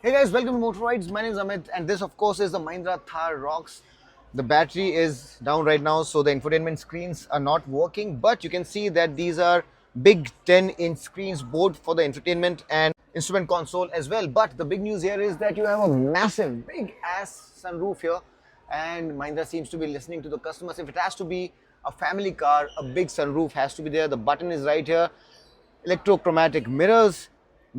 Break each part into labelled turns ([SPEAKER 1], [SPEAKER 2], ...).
[SPEAKER 1] Hey guys, welcome to Motoroids. My name is Amit, and this, of course, is the Mahindra Thar Roxx. The battery is down right now, so the infotainment screens are not working. But you can see that these are big 10-inch screens, both for the infotainment and instrument console as well. But the big news here is that you have a massive, big ass sunroof here, and Mahindra seems to be listening to the customers. If it has to be a family car, a big sunroof has to be there. The button is right here, electrochromatic mirrors,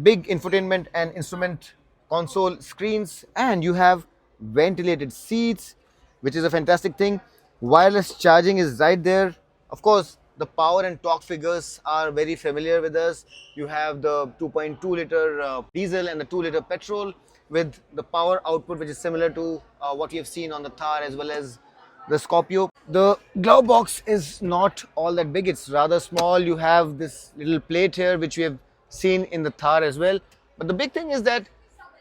[SPEAKER 1] big infotainment and instrument console screens, and you have ventilated seats, which is a fantastic thing. Wireless charging is right there. Of course, the power and torque figures are very familiar with us. You have the 2.2 liter diesel and the 2 liter petrol with the power output, which is similar to what you have seen on the Thar as well as the Scorpio. The glove box is not all that big, it's rather small. You have this little plate here, which we have seen in the Thar as well. But the big thing is that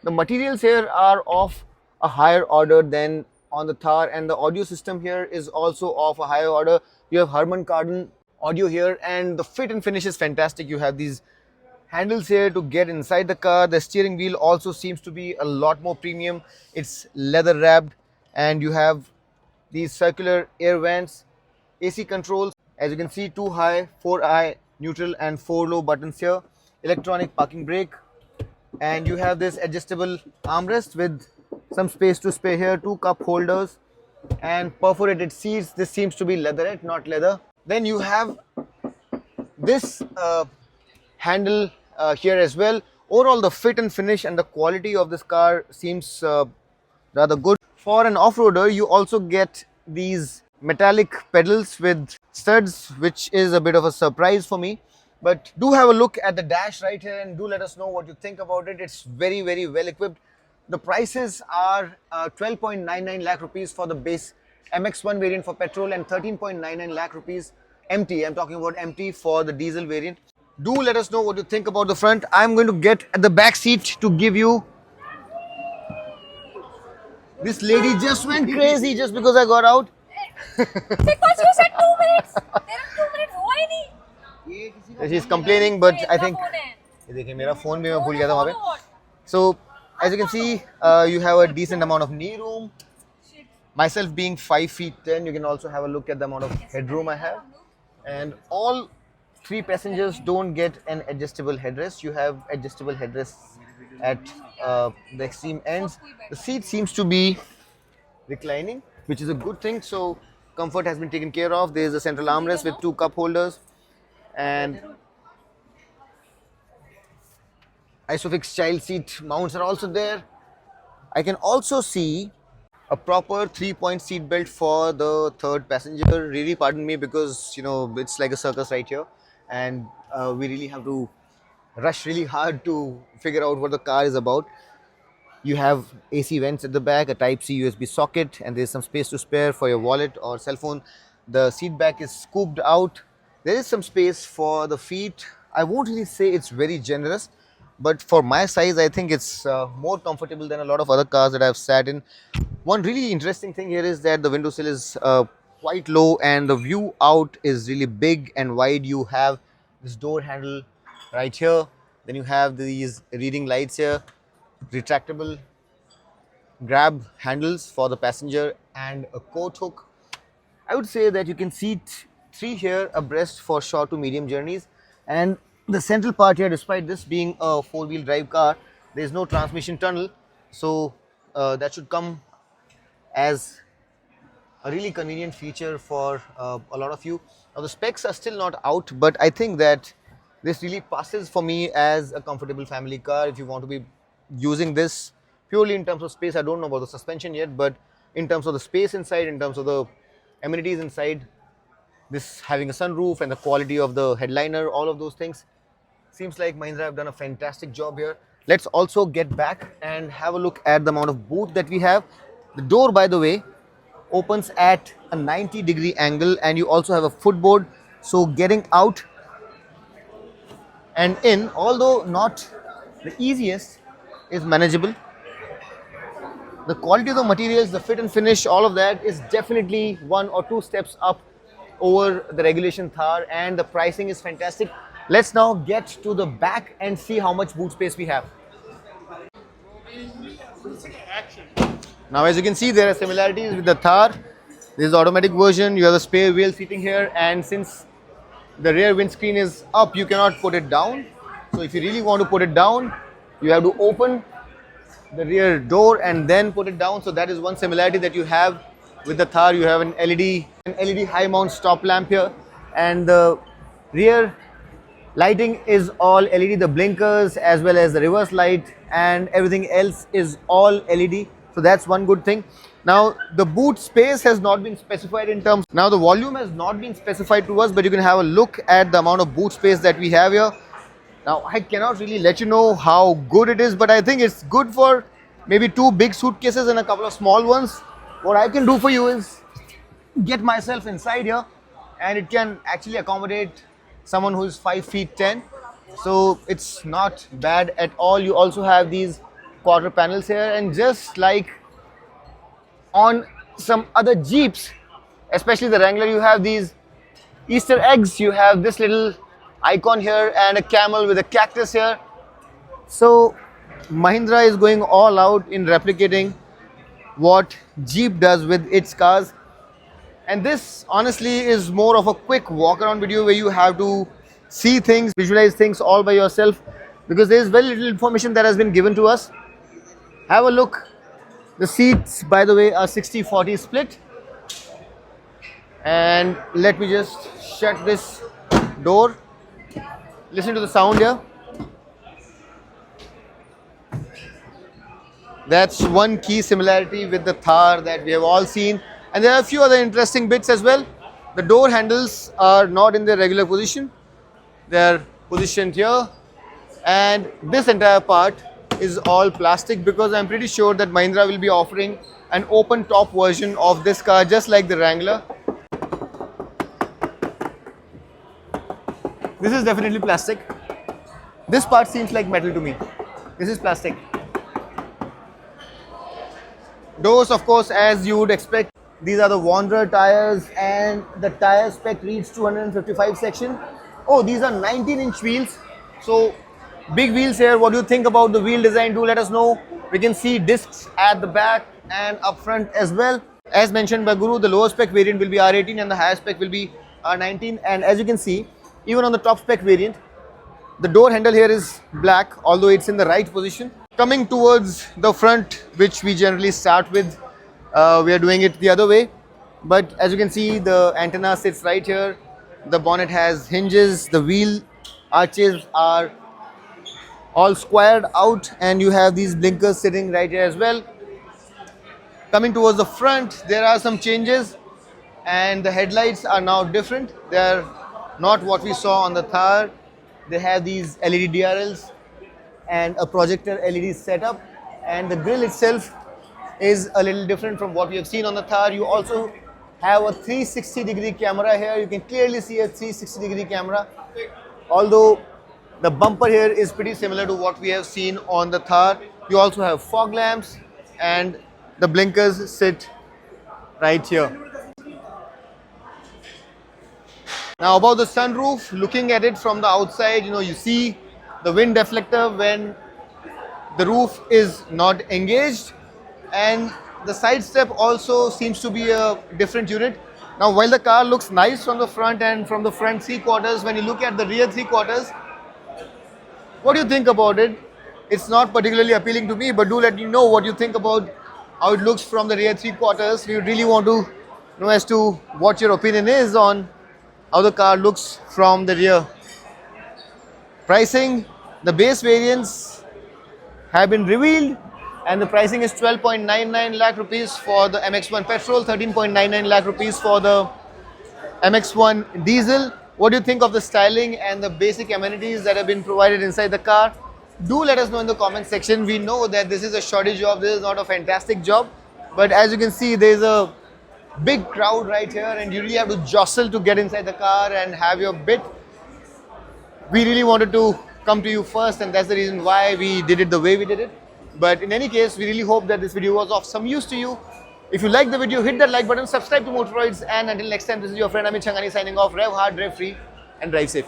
[SPEAKER 1] the materials here are of a higher order than on the Thar, and the audio system here is also of a higher order. You have Harman Kardon audio here, and the fit and finish is fantastic. You have these handles here to get inside the car. The steering wheel also seems to be a lot more premium. It's leather wrapped, and you have these circular air vents, AC controls. As you can see, 2 high, 4 high, neutral and 4 low buttons here. Electronic parking brake, and you have this adjustable armrest with some space to spare here, 2 cup holders and perforated seats. This seems to be leatherette, not leather. Then you have this handle here as well. Overall, the fit and finish and the quality of this car seems rather good. For an off-roader, you also get these metallic pedals with studs, which is a bit of a surprise for me. But do have a look at the dash right here and do let us know what you think about it. It's very, very well equipped. The prices are 12.99 lakh rupees for the base MX1 variant for petrol and 13.99 lakh rupees empty. I'm talking about empty for the diesel variant. Do let us know what you think about the front. I'm going to get at the back seat to give you. This lady just went crazy just because I got out.
[SPEAKER 2] Because you said 2 minutes. There are 2 minutes. Why नहीं?
[SPEAKER 1] She's complaining, but I think. ये देखिए मेरा phone भी मैं भूल गया था वहाँ पे. So as you can see, you have a decent amount of knee room. Myself being 5 feet 10, you can also have a look at the amount of headroom I have. And all 3 passengers don't get an adjustable headrest. You have adjustable headrests at the extreme ends. The seat seems to be reclining, which is a good thing. So comfort has been taken care of. There is a central armrest with 2 cup holders and Isofix child seat mounts are also there. I can also see a proper 3-point seat belt for the third passenger. Really pardon me, because you know it's like a circus right here, and we really have to rush really hard to figure out what the car is about. You have AC vents at the back, a Type-C USB socket, and there's some space to spare for your wallet or cell phone. The seat back is scooped out. There is some space for the feet. I won't really say it's very generous, but for my size, I think it's more comfortable than a lot of other cars that I've sat in. One really interesting thing here is that the windowsill is quite low and the view out is really big and wide. You have this door handle right here. Then you have these reading lights here, retractable grab handles for the passenger and a coat hook. I would say that you can seat 3 here abreast for short to medium journeys, and the central part here, despite this being a 4-wheel drive car, there is no transmission tunnel, so that should come as a really convenient feature for a lot of you. Now the specs are still not out, but I think that this really passes for me as a comfortable family car. If you want to be using this purely in terms of space, I don't know about the suspension yet, but in terms of the space inside, in terms of the amenities inside, this having a sunroof and the quality of the headliner, all of those things, seems like Mahindra have done a fantastic job here. Let's also get back and have a look at the amount of boot that we have. The door, by the way, opens at a 90-degree angle, and you also have a footboard, so getting out and in, although not the easiest, is manageable. The quality of the materials, the fit and finish, all of that is definitely 1 or 2 steps up over the regulation Thar, and the pricing is fantastic. Let's now get to the back and see how much boot space we have. Now as you can see, there are similarities with the Thar. This is the automatic version, you have the spare wheel seating here, and since the rear windscreen is up, you cannot put it down. So if you really want to put it down, you have to open the rear door and then put it down. So that is one similarity that you have with the Thar. You have an LED high mount stop lamp here, and the rear lighting is all LED. The blinkers as well as the reverse light and everything else is all LED. So that's one good thing. Now the boot space has not been specified in terms. Now the volume has not been specified to us, but you can have a look at the amount of boot space that we have here. Now I cannot really let you know how good it is, but I think it's good for maybe 2 big suitcases and a couple of small ones. What I can do for you is get myself inside here, and it can actually accommodate someone who is 5 feet 10. So it's not bad at all. You also have these quarter panels here, and just like on some other Jeeps, especially the Wrangler, you have these Easter eggs. You have this little icon here and a camel with a cactus here. So Mahindra is going all out in replicating what Jeep does with its cars, and this honestly is more of a quick walk around video where you have to see things, visualize things all by yourself, because there is very little information that has been given to us. Have a look. The seats, by the way, are 60-40 split. And let me just shut this door. Listen to the sound here. That's one key similarity with the Thar that we have all seen. And there are a few other interesting bits as well. The door handles are not in their regular position. They are positioned here. And this entire part is all plastic, because I'm pretty sure that Mahindra will be offering an open top version of this car just like the Wrangler. This is definitely plastic. This part seems like metal to me. This is plastic. Doors, of course, as you would expect. These are the Wanderer tires, and the tire spec reads 255 section. Oh, these are 19-inch wheels. So big wheels here. What do you think about the wheel design? Do let us know. We can see discs at the back and up front as well. As mentioned by Guru, the lower spec variant will be R18 and the higher spec will be R19. And as you can see, even on the top spec variant, the door handle here is black, although it's in the right position. Coming towards the front, which we generally start with, we are doing it the other way. But as you can see, the antenna sits right here. The bonnet has hinges. The wheel arches are all squared out, and you have these blinkers sitting right here as well. Coming towards the front, there are some changes, and the headlights are now different. They are not what we saw on the Thar. They have these LED DRLs and a projector LED setup, and the grille itself is a little different from what we have seen on the Thar. You also have a 360-degree camera here. You can clearly see a 360-degree camera, although the bumper here is pretty similar to what we have seen on the Thar. You also have fog lamps, and the blinkers sit right here. Now about the sunroof, looking at it from the outside, you see the wind deflector when the roof is not engaged, and the side step also seems to be a different unit. Now while the car looks nice from the front and from the front 3/4, when you look at the rear 3/4, what do you think about it? It's not particularly appealing to me, but do let me know what you think about how it looks from the rear 3/4. We really want to know as to what your opinion is on how the car looks from the rear. Pricing, the base variants have been revealed, and the pricing is 12.99 lakh rupees for the MX-1 petrol, 13.99 lakh rupees for the MX-1 diesel. What do you think of the styling and the basic amenities that have been provided inside the car? Do let us know in the comment section. We know that this is a shoddy job, this is not a fantastic job, but as you can see, there is a big crowd right here, and you really have to jostle to get inside the car and have your bit. We really wanted to come to you first, and that's the reason why we did it the way we did it. But in any case, we really hope that this video was of some use to you. If you like the video, hit that like button, subscribe to Motoroids, and until next time, this is your friend Amit Changani signing off. Rev hard, rev free, and drive safe.